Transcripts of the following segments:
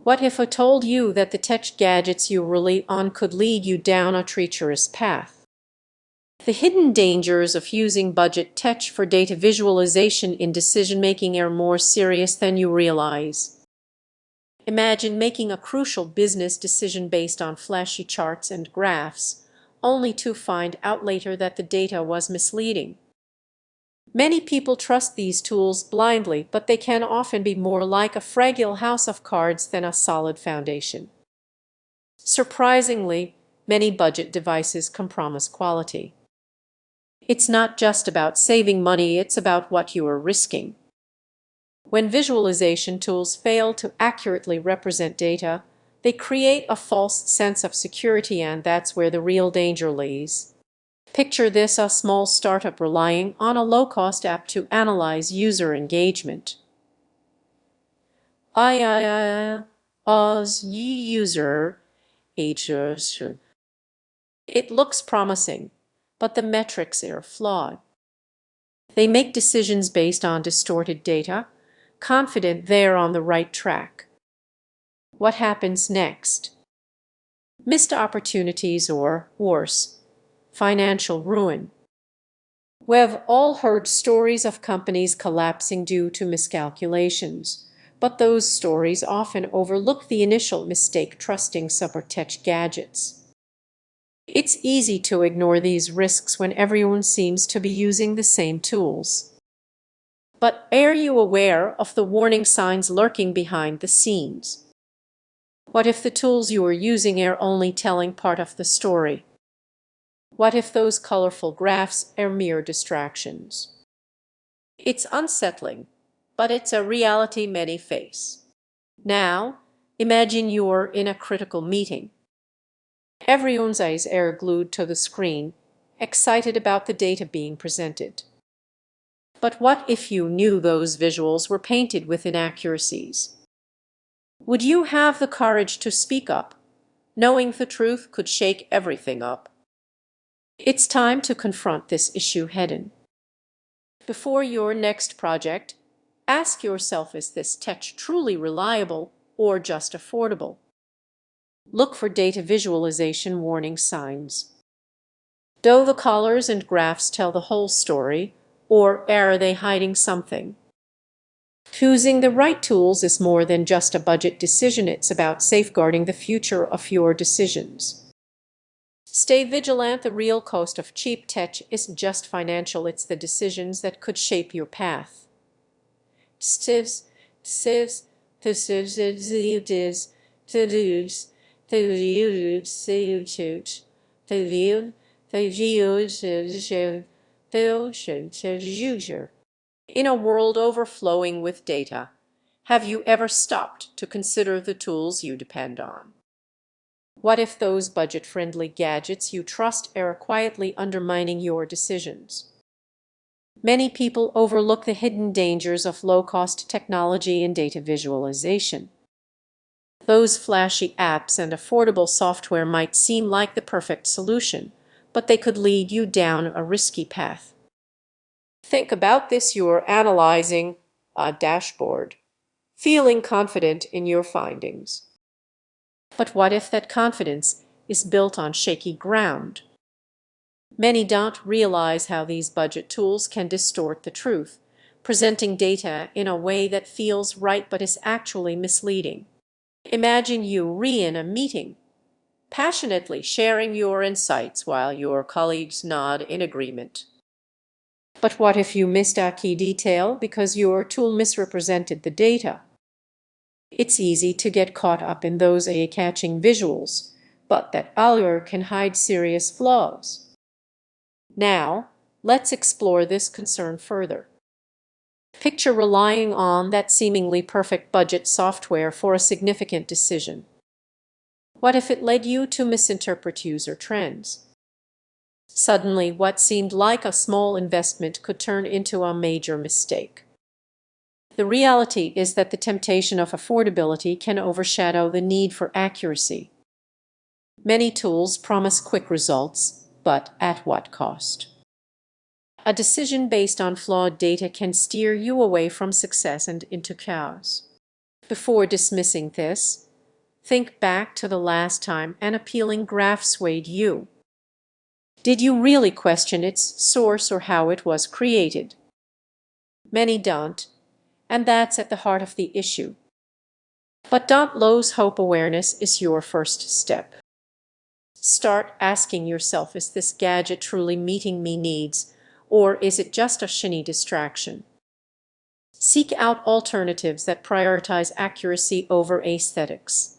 What if I told you that the tech gadgets you rely on could lead you down a treacherous path? The hidden dangers of using budget tech for data visualization in decision-making are more serious than you realize. Imagine making a crucial business decision based on flashy charts and graphs, only to find out later that the data was misleading. Many people trust these tools blindly, but they can often be more like a fragile house of cards than a solid foundation. Surprisingly, many budget devices compromise quality. It's not just about saving money, it's about what you are risking. When visualization tools fail to accurately represent data, they create a false sense of security, and that's where the real danger lies. Picture this: a small startup relying on a low-cost app to analyze user engagement. As user ages. It looks promising, but the metrics are flawed. They make decisions based on distorted data, confident they're on the right track. What happens next? Missed opportunities, or worse, financial ruin. We've all heard stories of companies collapsing due to miscalculations, but those stories often overlook the initial mistake: trusting super tech gadgets. It's easy to ignore these risks when everyone seems to be using the same tools. But are you aware of the warning signs lurking behind the scenes? What if the tools you are using are only telling part of the story? What if those colorful graphs are mere distractions? It's unsettling, but it's a reality many face. Now, imagine you're in a critical meeting. Everyone's eyes are glued to the screen, excited about the data being presented. But what if you knew those visuals were painted with inaccuracies? Would you have the courage to speak up, knowing the truth could shake everything up? It's time to confront this issue head-on. Before your next project, ask yourself, is this tech truly reliable or just affordable? Look for data visualization warning signs. Do the colors and graphs tell the whole story, or are they hiding something? Choosing the right tools is more than just a budget decision, it's about safeguarding the future of your decisions. Stay vigilant. The real cost of cheap tech isn't just financial, it's the decisions that could shape your path. In a world overflowing with data, have you ever stopped to consider the tools you depend on? What if those budget-friendly gadgets you trust are quietly undermining your decisions? Many people overlook the hidden dangers of low-cost technology in data visualization. Those flashy apps and affordable software might seem like the perfect solution, but they could lead you down a risky path. Think about this: you're analyzing a dashboard, feeling confident in your findings. But what if that confidence is built on shaky ground? Many don't realize how these budget tools can distort the truth, presenting data in a way that feels right but is actually misleading. Imagine you're in a meeting, passionately sharing your insights while your colleagues nod in agreement. But what if you missed a key detail because your tool misrepresented the data? It's easy to get caught up in those eye-catching visuals, but that allure can hide serious flaws. Now, let's explore this concern further. Picture relying on that seemingly perfect budget software for a significant decision. What if it led you to misinterpret user trends? Suddenly, what seemed like a small investment could turn into a major mistake. The reality is that the temptation of affordability can overshadow the need for accuracy. Many tools promise quick results, but at what cost? A decision based on flawed data can steer you away from success and into chaos. Before dismissing this, Think back to the last time an appealing graph swayed you. Did you really question its source or how it was created? Many don't, and that's at the heart of the issue. But don't lose hope. Awareness is your first step. Start asking yourself, is this gadget truly meeting me needs, or is it just a shiny distraction? Seek out alternatives that prioritize accuracy over aesthetics.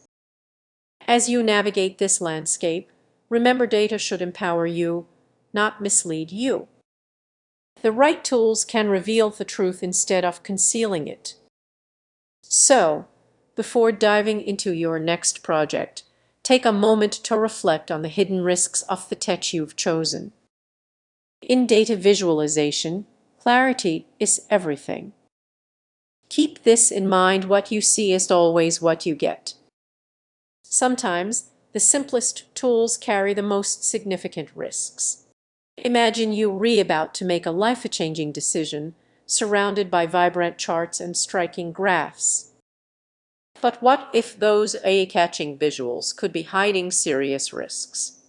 As you navigate this landscape, remember data should empower you, not mislead you. The right tools can reveal the truth instead of concealing it. So, before diving into your next project, take a moment to reflect on the hidden risks of the tech you've chosen. In data visualization, clarity is everything. Keep this in mind: what you see is always what you get. Sometimes, the simplest tools carry the most significant risks. Imagine you're about to make a life-changing decision, surrounded by vibrant charts and striking graphs. But what if those eye-catching visuals could be hiding serious risks?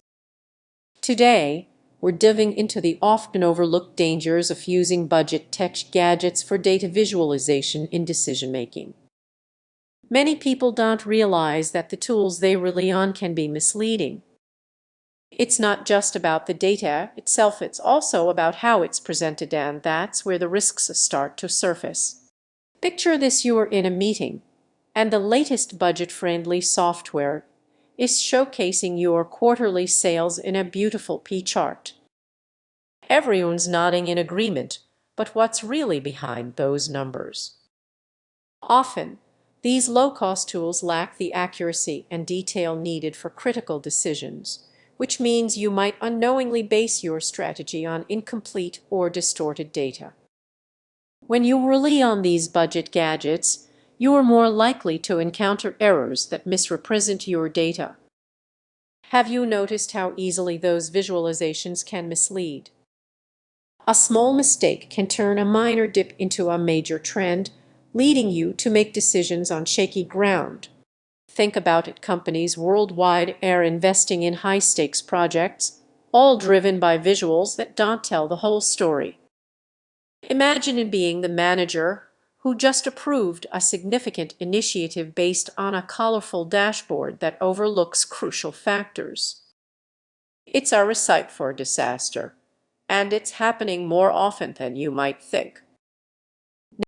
Today, we're diving into the often overlooked dangers of using budget tech gadgets for data visualization in decision-making. Many people don't realize that the tools they rely on can be misleading. It's not just about the data itself, it's also about how it's presented, and that's where the risks start to surface. Picture this: you are in a meeting, and the latest budget-friendly software is showcasing your quarterly sales in a beautiful P chart. Everyone's nodding in agreement, but what's really behind those numbers? Often, these low-cost tools lack the accuracy and detail needed for critical decisions, which means you might unknowingly base your strategy on incomplete or distorted data. When you rely on these budget gadgets, you are more likely to encounter errors that misrepresent your data. Have you noticed how easily those visualizations can mislead? A small mistake can turn a minor dip into a major trend, leading you to make decisions on shaky ground. Think about it: companies worldwide are investing in high-stakes projects, all driven by visuals that don't tell the whole story. Imagine being the manager who just approved a significant initiative based on a colorful dashboard that overlooks crucial factors. It's a recipe for disaster, and it's happening more often than you might think.